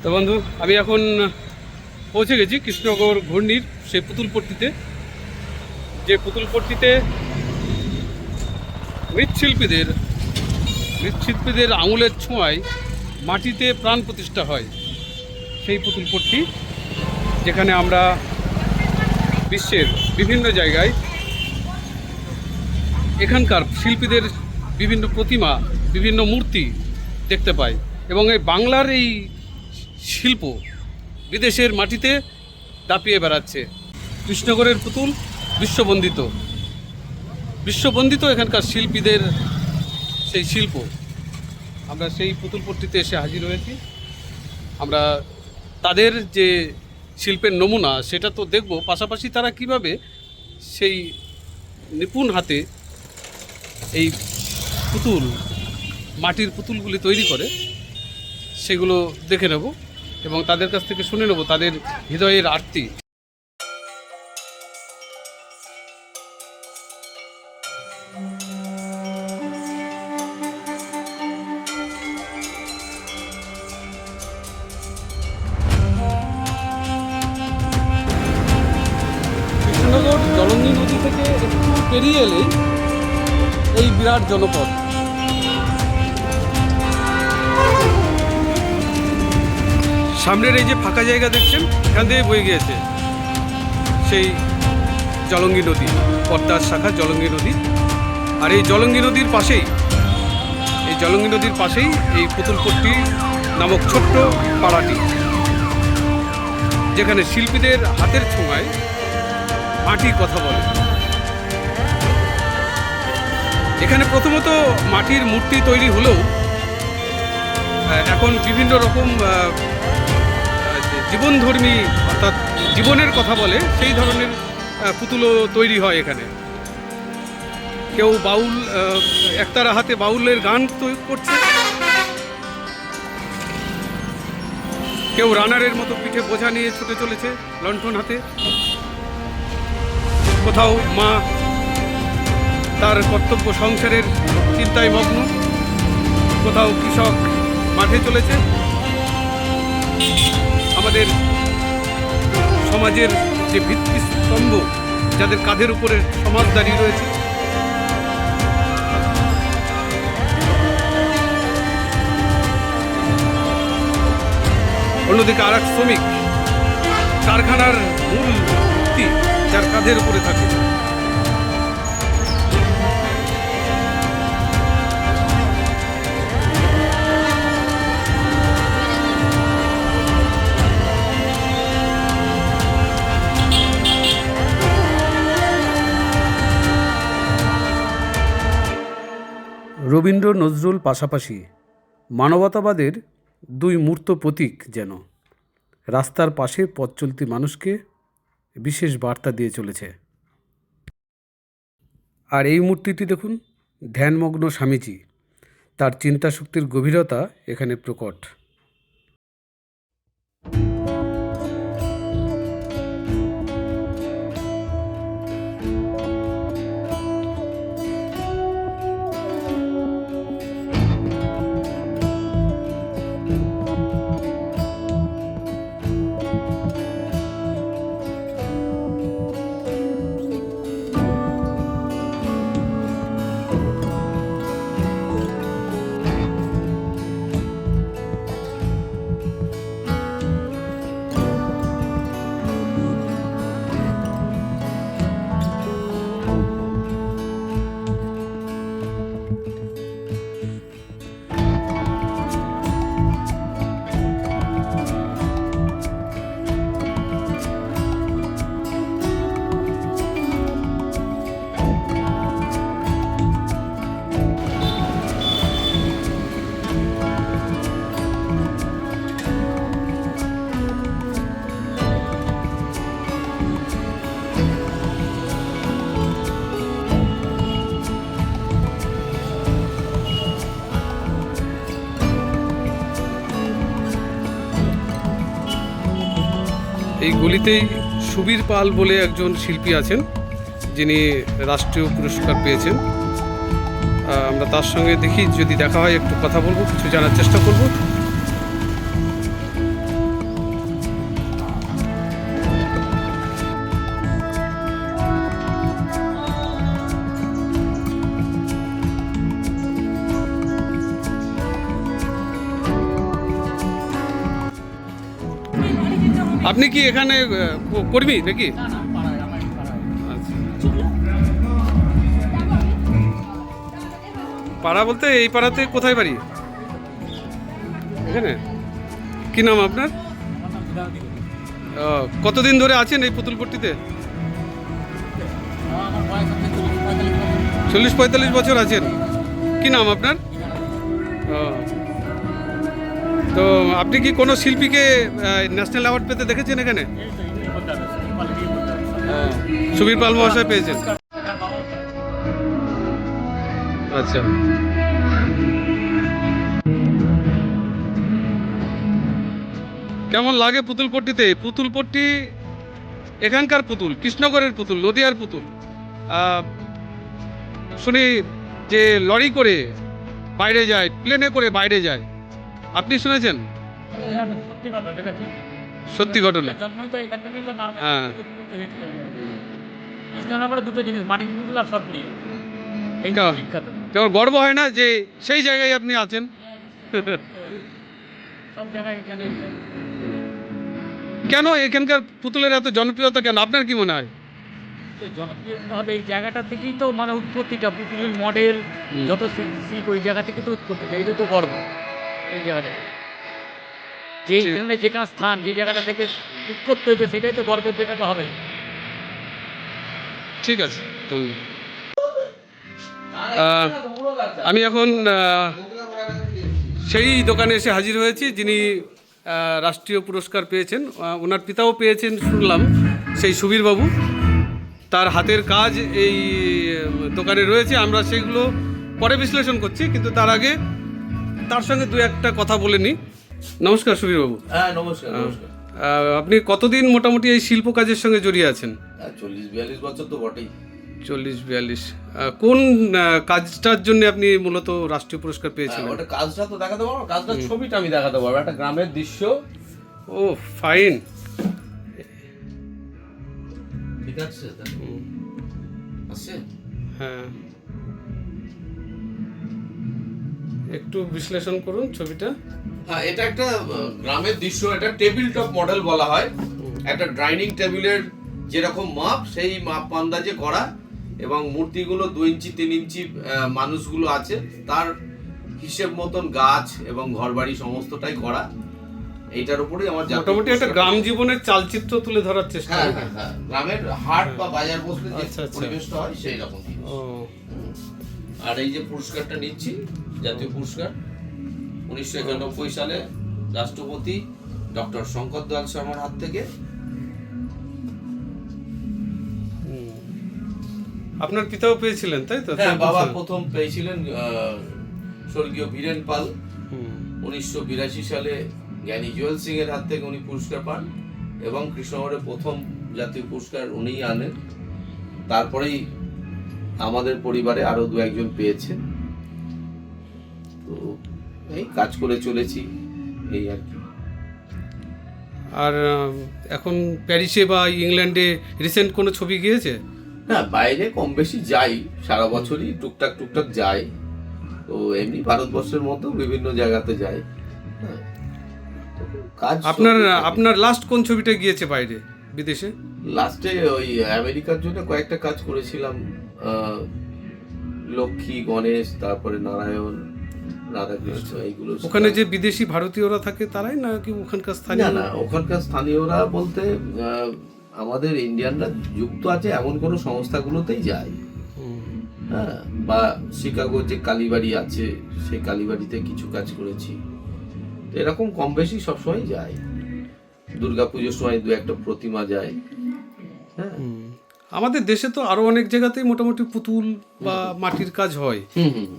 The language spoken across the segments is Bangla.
তো বন্ধু, আমি এখন পৌঁছে গেছি কৃষ্ণনগর ঘূর্ণির সেই পুতুলপট্টিতে, যে পুতুলপট্টিতে মৃৎশিল্পীদের আঙুলের ছোঁয়ায় মাটিতে প্রাণ প্রতিষ্ঠা হয়। সেই পুতুলপট্টি যেখানে আমরা বিশ্বের বিভিন্ন জায়গায় এখানকার শিল্পীদের বিভিন্ন প্রতিমা, বিভিন্ন মূর্তি দেখতে পাই, এবং এই বাংলার এই শিল্প বিদেশের মাটিতে দাপিয়ে বেড়াচ্ছে। কৃষ্ণনগরের পুতুল বিশ্ববন্দিত এখানকার শিল্পীদের সেই শিল্প। আমরা সেই পুতুলপট্টিতে এসে হাজির হয়েছি। আমরা তাদের যে শিল্পের নমুনা সেটা তো দেখব, পাশাপাশি তারা কিভাবে সেই নিপুণ হাতে এই মাটির পুতুলগুলি তৈরি করে সেগুলো দেখে নেব এবং তাদের কাছ থেকে শুনে নেব তাদের হৃদয়ের আরতি। কৃষ্ণনগর জলঙ্গি নদী থেকে একটু পেরিয়ে এলেই এই বিরাট জনপদ। সামনের এই যে ফাঁকা জায়গা দেখছেন, এখান থেকে বয়ে গিয়েছে সেই জলঙ্গি নদী, পদ্মার শাখা জলঙ্গি নদী। আর এই জলঙ্গি নদীর পাশেই এই পুতুলপট্টি নামক ছোট্ট পাড়াটি, যেখানে শিল্পীদের হাতের ছোঁয়ায় মাটি কথা বলে। এখানে প্রথমত মাটির মূর্তি তৈরি হলেও এখন বিভিন্ন রকম জীবনধর্মী, অর্থাৎ জীবনের কথা বলে সেই ধরনের পুতুলও তৈরি হয় এখানে। কেউ বাউল, একতারা হাতে বাউলের গান করছে, কেউ রানারের মতো পিঠে বোঝা নিয়ে ছুটে চলেছে লণ্ঠন হাতে। কোথাও মা তার কর্তব্য সংসারের চিন্তায় মগ্ন, কোথাও কৃষক মাঠে চলেছে। আমাদের সমাজের যে ভিত্তিস্তম্ভ, যাদের কাঁধের উপরে সমাজ দাঁড়িয়ে রয়েছে, অন্যদিকে আর এক শ্রমিক, কারখানার মূল ভিত্তি যার কাঁধের উপরে থাকে। রবীন্দ্র নজরুল পাশাপাশি মানবতাবাদের দুই মূর্ত প্রতীক যেন রাস্তার পাশে পথ চলতি মানুষকে বিশেষ বার্তা দিয়ে চলেছে। আর এই মূর্তিটি দেখুন, ধ্যানমগ্ন স্বামীজি, তার চিন্তাশক্তির গভীরতা এখানে প্রকট। এই গলিতেই সুবীর পাল বলে একজন শিল্পী আছেন, যিনি রাষ্ট্রীয় পুরস্কার পেয়েছেন। আমরা তার সঙ্গে দেখি, যদি দেখা হয় একটু কথা বলবো, কিছু জানার চেষ্টা করব। আপনি কি এখানে কর্মী নাকি? না না পাড়ায় আমার পাড়ায়। আচ্ছা, পাড়া বলতে এই পাড়াতে কোথায় বাড়ি? এখানে। কি নাম আপনার? আমার নাম বিধানদী। কতদিন ধরে আছেন এই পুতুলপট্টিতে? আমার বয়স হচ্ছে 40-45 40-45 বছর। বছর আছেন। কি নাম আপনার? ও, তো আপনি কি কোনো শিল্পীকে ন্যাশনাল অ্যাওয়ার্ড পেতে দেখেছেন এখানে? এই তো ইংলিশ বলতে হবে, কোয়ালিটি বলতে হবে। সুবীর পাল মহাশয় পেয়েছেন। পুরস্কার পাবো। আচ্ছা, কেমন লাগে পুতুলপট্টিতে? পুতুলপট্টি এখানকার পুতুল, কৃষ্ণগড়ের পুতুল, নদিয়ার পুতুল। আহ, শুনি যে লরি করে বাইরে যায়, প্লেনে করে বাইরে যায়। আপনি শুনেছেন? হ্যাঁ, সত্যি কথা দেখেছি। সত্যি ঘটনা। জন্মই তো এখান থেকেই তো নাম। হ্যাঁ। কৃষ্ণনগরে দুটো জিনিস, মানিকপুর আর সরপুরি। এই কেমন? বিখ্যাত। কেমন গর্ব হয় না যে সেই জায়গায় আপনি আছেন? সব জায়গায় এখানে কেন এখানকার পুতুলের এত জনপ্রিয়তা কেন, আপনার কি মনে হয়? জনপ্রিয় হবে এই জায়গাটা থেকেই তো, মানে উৎপত্তিটা, পৃথিবীর মডেল যত শিল্প ওই জায়গা থেকে তো উৎপত্তিটা, এটা তো গর্ব এই জায়গাটা। যেখানে যেখানে স্থান, যে জায়গাটা থেকে উৎপত্তি হয়েছে সেটাই তো গর্বের জায়গা তো হবে। ঠিক আছে। তো আমি এখন সেই দোকানে এসে হাজির হয়েছি যিনি রাষ্ট্রীয় পুরস্কার পেয়েছেন। ওনার পিতাও পেয়েছেন শুনলাম, সেই সুবীর বাবু। তার হাতের কাজ এই দোকানে রয়েছে, আমরা সেগুলো পরে বিশ্লেষণ করছি, কিন্তু তার আগে তার সঙ্গে দু একটা কথা বলে নিই। নমস্কার সুবীর বাবু। হ্যাঁ, নমস্কার নমস্কার। আপনি কতদিন মোটামুটি এই শিল্প কাজের সঙ্গে জড়িয়ে আছেন? 40-42 বছর তো বটেই। 40-42। কোন কাজটার জন্য আপনি মূলত রাষ্ট্রীয় পুরস্কার পেয়েছিলেন? ওটা কাজটা তো দেখাতে পারবো, কাজটা ছবিটা আমি দেখাতে পারবো, একটা গ্রামের দৃশ্য। ও ফাইন। ঠিক আছে, আছে। হ্যাঁ, একটু বিশ্লেষণ করুন ছবিটা। হ্যাঁ, এটা একটা গ্রামের দৃশ্য। এটা টেবিল টপ মডেল বলা হয়। একটা ডাইনিং টেবিলের যেরকম মাপ, সেই মাপ আন্দাজে করা, এবং মূর্তিগুলো 2 ইঞ্চি 3 ইঞ্চি মানুষগুলো আছে, তার হিসেব মতন গাছ এবং ঘরবাড়ি সমস্তটাই করা। এইটার উপরেই আমার মোটামুটি একটা গ্রাম জীবনের চালচিত্র তুলে ধরার চেষ্টা। হ্যাঁ হ্যাঁ হ্যাঁ, গ্রামের হাট বা বাজার বসলে যে আচ্ছা, আচ্ছা। পরিবেশটা হয় সেই রকম। ও, আর এই যে পুরস্কারটা নিচ্ছি, জাতীয় পুরস্কার 1991 সালে রাষ্ট্রপতি ডক্টর শঙ্কর দয়াল শর্মার হাত থেকে। আপনার পিতাও পেয়েছিলেন তাই তো? হ্যাঁ, বাবা প্রথম পেয়েছিলেন, স্বর্গীয় বীরেন পাল। হুম। 1982 সালে জ্ঞানী জুয়েল সিং এর হাত থেকে উনি পুরস্কার পান, এবং কৃষ্ণগড়ের প্রথম জাতীয় পুরস্কার উনিই আনেন। তারপরেই আমাদের পরিবারে আরো 2-1 পেয়েছেন। তো এই কাজ করে চলেছি, এই আর কি। আর এখন প্যারিসে বা ইংল্যান্ডে রিসেন্ট কোনো ছবি গিয়েছে? না, বাইরে কম বেশি যাই, সারা বছরই টুকটাক টুকটাক যাই। তো এমনি ভারতবর্ষের মতো বিভিন্ন জায়গাতে যাই। হ্যাঁ, কাজ। আপনার লাস্ট কোন ছবিটা গিয়েছে বাইরে, বিদেশে? লাস্টে ওই আমেরিকার জন্য কয়েকটা কাজ করেছিলাম। লক্ষ্মী, গণেশ, তারপরে নারায়ণ, রাধাকৃষ্ণ, এইগুলো। ওখানে যে বিদেশি ভারতীয়রা থাকে তারাই নাকি ওখানকার না স্থানীয়? না, ওখানকার স্থানীয়রা বলতে আমাদের ইন্ডিয়ানরা যুক্ত আছে এমন কোনো সংস্থাগুলোতেই যায়। হ্যাঁ, বা শিকাগো যে কালীবাড়ি আছে, সেই কালীবাড়িতে কিছু কাজ করেছি। তো এরকম কম বেশি সবসময় যায়। দুর্গাপুজোর সময় 2-1 প্রতিমা যায়। হ্যাঁ, আমাদের দেশে তো আরো অনেক জায়গাতেই মোটামুটি পুতুল বা মাটির কাজ হয়,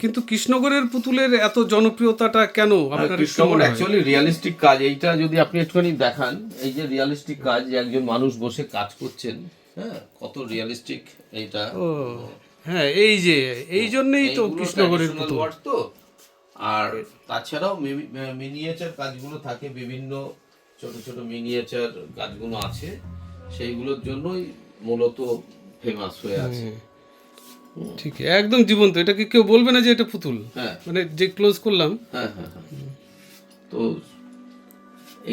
কিন্তু কৃষ্ণগড়ের পুতুলের এত জনপ্রিয়তাটা কেন আপনার? কৃষ্ণগড় অ্যাকচুয়ালি রিয়ালিস্টিক কাজ। এইটা যদি আপনি একটুখানি দেখান, এই যে রিয়ালিস্টিক কাজ, যে একজন মানুষ বসে কাজ করছেন, হ্যাঁ, কত রিয়ালিস্টিক এইটা। ও হ্যাঁ, এই জন্যই তো কৃষ্ণগড়ের পুতুল। তো আর তাছাড়াও মিনিয়েচার কাজগুলো থাকে, বিভিন্ন ছোট ছোট মিনিয়েচার কাজগুলো আছে, সেইগুলোর জন্যই মূলত ফেমাস হয়ে আছে। ঠিক, একদম জীবন্ত। এটাকে কেউ বলবে না যে এটা পুতুল। হ্যাঁ, মানে যে ক্লোজ করলাম। হ্যাঁ হ্যাঁ হ্যাঁ। তো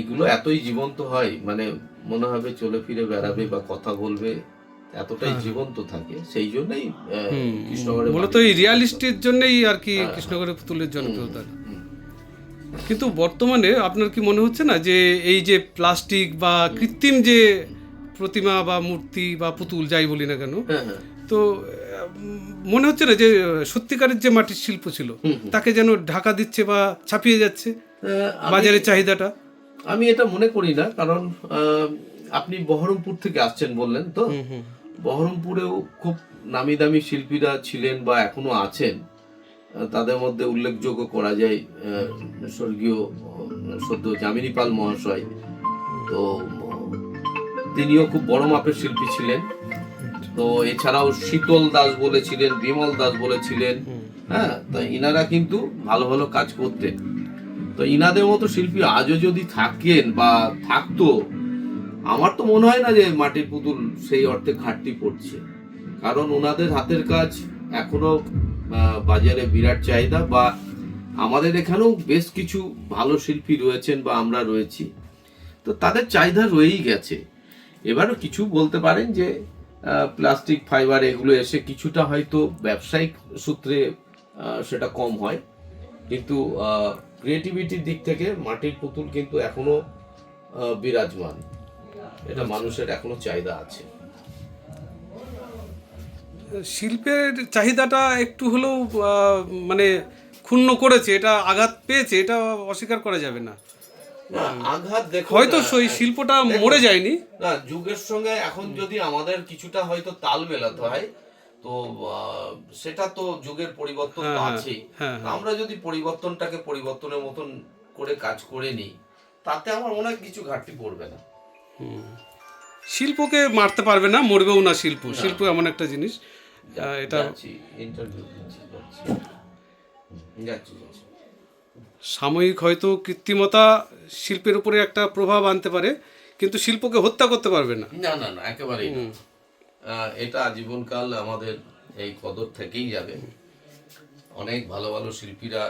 এগুলো এতই জীবন্ত হয়, মানে মনে হবে চলে ফিরে বেড়াবে বা কথা বলবে, এতটাই জীবন্ত থাকে। সেই জন্যই কৃষ্ণগড়ে মূলত এই রিয়ালিস্টির জন্যই আর কি কৃষ্ণগড়ের পুতুলের জনপ্রিয়তা। কিন্তু বর্তমানে আপনার কি মনে হচ্ছে না যে এই যে প্লাস্টিক বা কৃত্রিম যে প্রতিমা বা মূর্তি বা পুতুল যাই বলি না কেন, তো মনে হচ্ছে না যে সত্যিকারের যে মাটির শিল্প ছিল তাকে যেন ঢাকা দিচ্ছে বা ছাপিয়ে যাচ্ছে বাজারের চাহিদাটা? আমি এটা মনে করি না, কারণ আপনি বহরমপুর থেকে আসছেন বললেন তো, বহরমপুরেও খুব নামি দামি শিল্পীরা ছিলেন বা এখনো আছেন। তাদের মধ্যে উল্লেখযোগ্য করা যায় স্বর্গীয় সদ্য যামিনী পাল মহাশয়, তো তিনিও খুব বড় মাপের শিল্পী ছিলেন। তো এছাড়াও শীতল দাস বলেছিলেন, বিমল দাস বলেছিলেন, হ্যাঁ, তো ইনারা কিন্তু ভালো ভালো কাজ করতেন। তো ইনাদের মতো শিল্পী আজও যদি থাকেন বা থাকতো, আমার তো মনে হয় না যে মাটির পুতুল সেই অর্থে ঘাটতি পড়ছে, কারণ ওনাদের হাতের কাজ এখনো বাজারে বিরাট চাহিদা, বা আমাদের এখানেও বেশ কিছু ভালো শিল্পী রয়েছেন বা আমরা রয়েছি, তো তাদের চাহিদা রয়েই গেছে। এবারও কিছু বলতে পারেন যে প্লাস্টিক ফাইবার এগুলো এসে কিছুটা হয়তো ব্যবসায়িক সূত্রে সেটা কম হয়, কিন্তু ক্রিয়েটিভিটির দিক থেকে মাটির পুতুল কিন্তু এখনো বিরাজমান, এটা মানুষের এখনো চাহিদা আছে। শিল্পের চাহিদাটা একটু হলেও মানে ক্ষুণ্ণ করেছে, এটা আঘাত পেয়েছে, এটা অস্বীকার করা যাবে না। আঘাত দেখো, হয়তো সেই শিল্পটা মরে যায়নি, না, যুগের সঙ্গে এখন যদি আমাদের কিছুটা হয়তো তাল মেলাতে হয়, তো সেটা তো যুগের পরিবর্তন তো আছেই। আমরা যদি পরিবর্তনটাকে পরিবর্তনের মতন করে কাজ করে নিই, তাতে আমার মনে হয় কিছু ঘাটতি পড়বে না। শিল্পকে মারতে পারবে না, মরবেও না শিল্প। শিল্প এমন একটা জিনিস, এটা সাময়িক হয়তো কৃত্রিমতা শিল্পের উপরে একটা প্রভাব আনতে পারে, কিন্তু শিল্পকে হত্যা করতে পারবে না। না না না, একেবারেই না। এটা আজীবনকাল আমাদের এই কদর থেকেই যাবে। অনেক ভালো ভালো শিল্পীরা,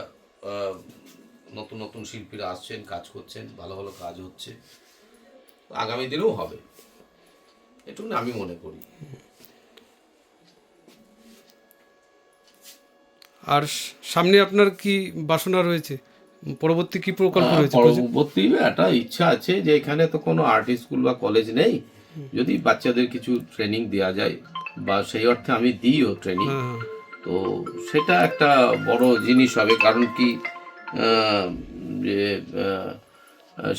নতুন নতুন শিল্পীরা আসছেন, কাজ করছেন, ভালো ভালো কাজ হচ্ছে, আগামী দিনেও হবে, এটুকু আমি মনে করি। আর সামনে আপনার কি বাসনা রয়েছে, পরবর্তী কি প্রকল্প রয়েছে? পরবর্তী একটা ইচ্ছা আছে যে এখানে তো কোনো আর্ট স্কুল বা কলেজ নেই, যদি বাচ্চাদের কিছু ট্রেনিং দেওয়া যায়, বা সেই অর্থে আমি দিইও ট্রেনিং, তো সেটা একটা বড় জিনিস হবে। কারণ কি, যে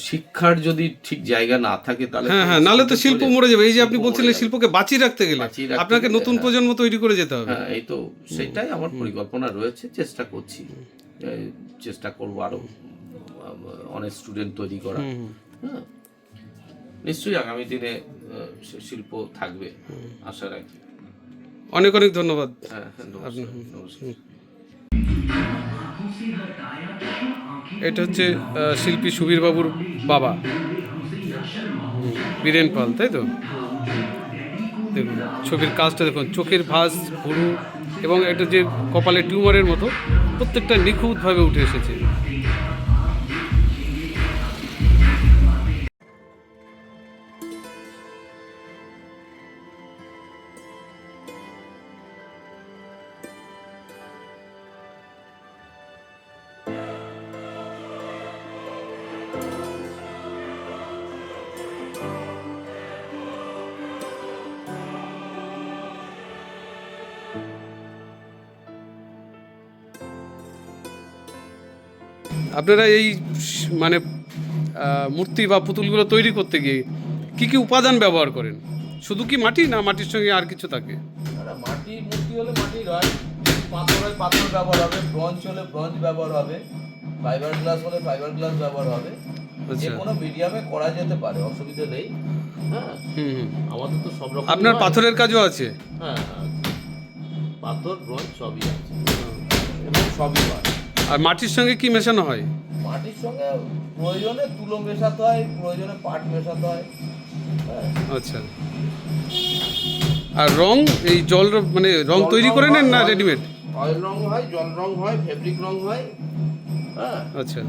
শিক্ষার যদি ঠিক জায়গা না থাকে তাহলে নাহলে তো শিল্প মরে যাবে। এই যে আপনি বলছিলেন শিল্পকে বাঁচিয়ে রাখতে গেলে আপনাকে নতুন প্রজন্ম তৈরি করে যেতে হবে। এই তো সেটাই আমার পরিকল্পনা রয়েছে, চেষ্টা করছি, চেষ্টা করবো আরো অনেক স্টুডেন্ট তৈরি করা। হ্যাঁ, নিশ্চয়ই আগামী দিনে শিল্প থাকবে, আশা রাখি। অনেক অনেক ধন্যবাদ। এটা হচ্ছে শিল্পী সুবীর বাবুর বাবা বীরেন পাল, তাই তো? দেখুন ছবির কাজটা দেখুন, চোখের ভাঁজ, ভুরু এবং এটা যে কপালে টিউমারের মতো প্রত্যেকটা নিখুঁতভাবে উঠে এসেছে। আপনারা এই মানে মূর্তি বা পুতুলগুলো তৈরি করতে গিয়ে কি কি উপাদান ব্যবহার করেন? শুধু কি মাটি, না মাটির সঙ্গে আর কিছু থাকে? মাটির মূর্তি হলে মাটির হয়, পাথর হয় পাথর ব্যবহার হবে, ব্রঞ্জ হলে ব্রঞ্জ ব্যবহার হবে, ফাইবার গ্লাস হলে ফাইবার গ্লাস ব্যবহার হবে। যে কোনো মিডিয়ামে করা যেতে পারে, অসুবিধা নেই। হ্যাঁ, আমাদের তো সব রকম। আপনার পাথরের কাজও আছে? হ্যাঁ, পাথর ব্রঞ্জ সবই আছে এবং সবই হয়। আর মাটির সঙ্গে কি মেশানো হয়? মাটির সঙ্গে প্রয়োজনে তুলো মেশাতে হয়, প্রয়োজনে পাট মেশাতে হয়। আচ্ছা, আর রং, এই জল মানে রং তৈরি করে নেন না রেডিমেড? অয়েল রং হয়, জল রং হয়, ফেব্রিক রং হয়, হ্যাঁ, আচ্ছা।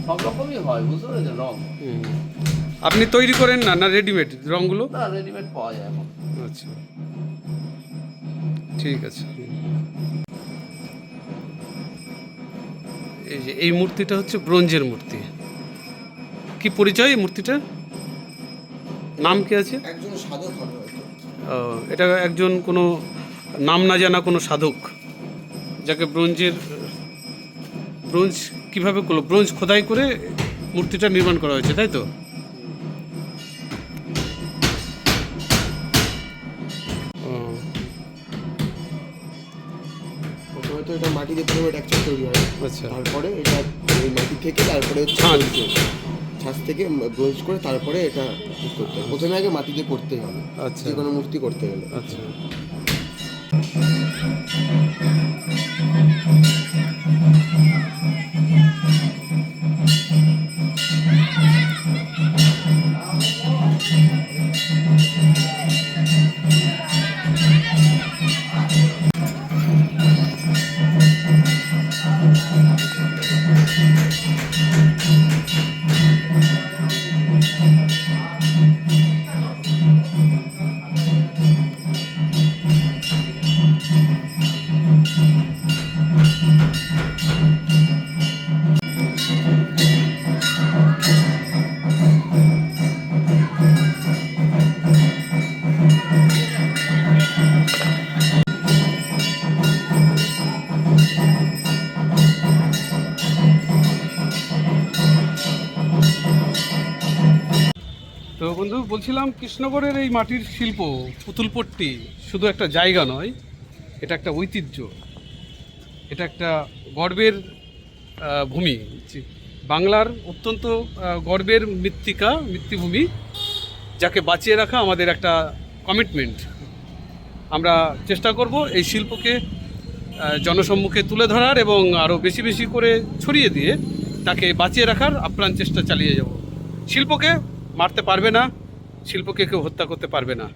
সব রকমই হয়, বুঝতে পেরেছেন, রং। হুম। আপনি তৈরি করেন না, না রেডিমেড রঙগুলো? না, রেডিমেড পাওয়া যায় এখন। আচ্ছা, ঠিক আছে। এই যে এই মূর্তিটা হচ্ছে ব্রোঞ্জের মূর্তি। কি পরিচয় এই মূর্তিটার? নাম কি আছে? একজন সাধক হবে হয়তো। এটা একজন কোনো নাম না জানা কোনো সাধক, যাকে ব্রোঞ্জ কীভাবে করলো, ব্রোঞ্জ খোদাই করে মূর্তিটা নির্মাণ করা হয়েছে, তাই তো? ও, প্রথমে তো এটা মাটিতে পুরো টেক্সচার তৈরি হয়, আচ্ছা। তারপরে এটা ওই মাটি থেকে তারপরে ছাঁচ। ছাঁচ থেকে ব্রোঞ্জ করে তারপরে এটা ঠিক করতে হবে। প্রথমে আগে মাটিতে করতেই হবে আচ্ছা, যে কোনো মূর্তি করতে গেলে। আচ্ছা। তো বন্ধু, বলছিলাম কৃষ্ণগড়ের এই মাটির শিল্প পুতুলপট্টি শুধু একটা জায়গা নয়, এটা একটা ঐতিহ্য, এটা একটা গর্বের ভূমি, বাংলার অত্যন্ত গর্বের মৃত্যুভূমি, যাকে বাঁচিয়ে রাখা আমাদের একটা কমিটমেন্ট। আমরা চেষ্টা করব এই শিল্পকে জনসম্মুখে তুলে ধরার এবং আরও বেশি বেশি করে ছড়িয়ে দিয়ে তাকে বাঁচিয়ে রাখার আপ্রাণ চেষ্টা চালিয়ে যাব। শিল্পকে মারতে পারবে না, শিল্পকে কেউ হত্যা করতে পারবে না।